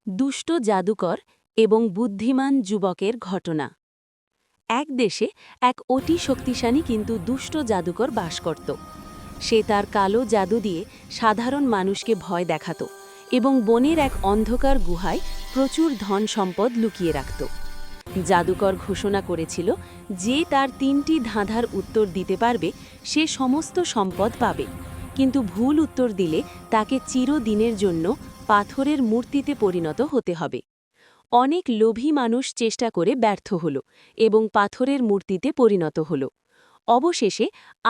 দুষ্ট জাদুকর এবং বুদ্ধিমান যুবকের ঘটনা। এক দেশে এক অতি শক্তিশালী কিন্তু দুষ্ট জাদুকর বাস করত। সে তার কালো জাদু দিয়ে সাধারণ মানুষকে ভয় দেখাত এবং বনের এক অন্ধকার গুহায় প্রচুর ধন সম্পদ লুকিয়ে রাখত। জাদুকর ঘোষণা করেছিল যে তার 3টি ধাঁধার উত্তর দিতে পারবে সে সমস্ত সম্পদ পাবে, কিন্তু ভুল উত্তর দিলে তাকে চিরদিনের জন্য পাথরের মূর্তিতে পরিণত হতে হবে। অনেক লোভী মানুষ চেষ্টা করে ব্যর্থ হল এবং পাথরের মূর্তিতে পরিণত হল। অবশেষে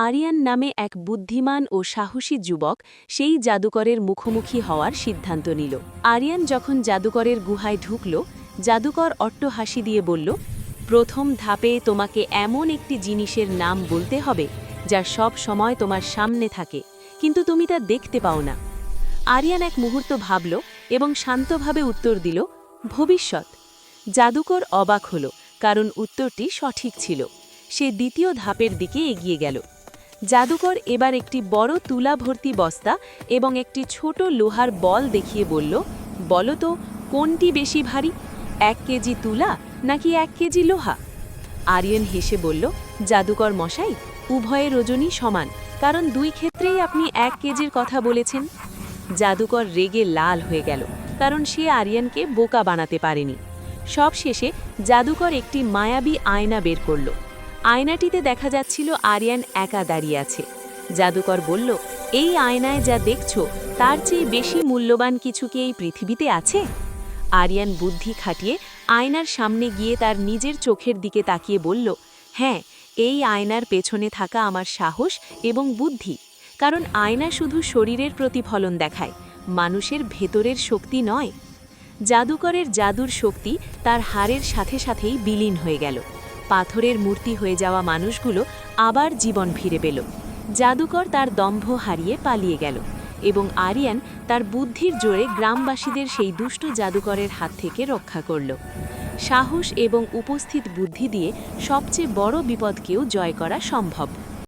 আরিয়ান নামে এক বুদ্ধিমান ও সাহসী যুবক সেই জাদুকরের মুখোমুখি হওয়ার সিদ্ধান্ত নিল। আরিয়ান যখন জাদুকরের গুহায় ঢুকল, জাদুকর অট্টহাসি দিয়ে বলল, প্রথম ধাপে তোমাকে এমন একটি জিনিসের নাম বলতে হবে যা সব সময় তোমার সামনে থাকে, কিন্তু তুমি তা দেখতে পাও না। আরিয়ান এক মুহূর্ত ভাবল এবং শান্তভাবে উত্তর দিল, ভবিষ্যৎ। জাদুকর অবাক হল, কারণ উত্তরটি সঠিক ছিল। সে দ্বিতীয় ধাপের দিকে এগিয়ে গেল। জাদুকর এবার একটি বড় তুলা ভর্তি বস্তা এবং একটি ছোট লোহার বল দেখিয়ে বলল, বলো তো কোনটি বেশি ভারী, 1 কেজি তুলা নাকি 1 কেজি লোহা? আরিয়ান হেসে বলল, জাদুকর মশাই, উভয়ের ওজনই সমান, কারণ 2 ক্ষেত্রেই আপনি 1 কেজির কথা বলেছেন। জাদুকর রেগে লাল হয়ে গেল, কারণ সে আরিয়ানকে বোকা বানাতে পারেনি। সবশেষে জাদুকর একটি মায়াবী আয়না বের করল। আয়নাটিতে দেখা যাচ্ছিল আরিয়ান একা দাঁড়িয়ে আছে। জাদুকর বলল, এই আয়নায় যা দেখছো তার চেয়ে বেশি মূল্যবান কিছু কি এই পৃথিবীতে আছে? আরিয়ান বুদ্ধি খাটিয়ে আয়নার সামনে গিয়ে তার নিজের চোখের দিকে তাকিয়ে বলল, হ্যাঁ, এই আয়নার পেছনে থাকা আমার সাহস এবং বুদ্ধি, কারণ আয়না শুধু শরীরের প্রতিফলন দেখায়, মানুষের ভেতরের শক্তি নয়। জাদুকরের জাদুর শক্তি তার হাড়ের সাথে সাথেই বিলীন হয়ে গেল। পাথরের মূর্তি হয়ে যাওয়া মানুষগুলো আবার জীবন ফিরে পেল। জাদুকর তার দম্ভ হারিয়ে পালিয়ে গেল এবং আরিয়ান তার বুদ্ধির জোরে গ্রামবাসীদের সেই দুষ্ট জাদুকরের হাত থেকে রক্ষা করল। সাহস এবং উপস্থিত বুদ্ধি দিয়ে সবচেয়ে বড় বিপদকেও জয় করা সম্ভব।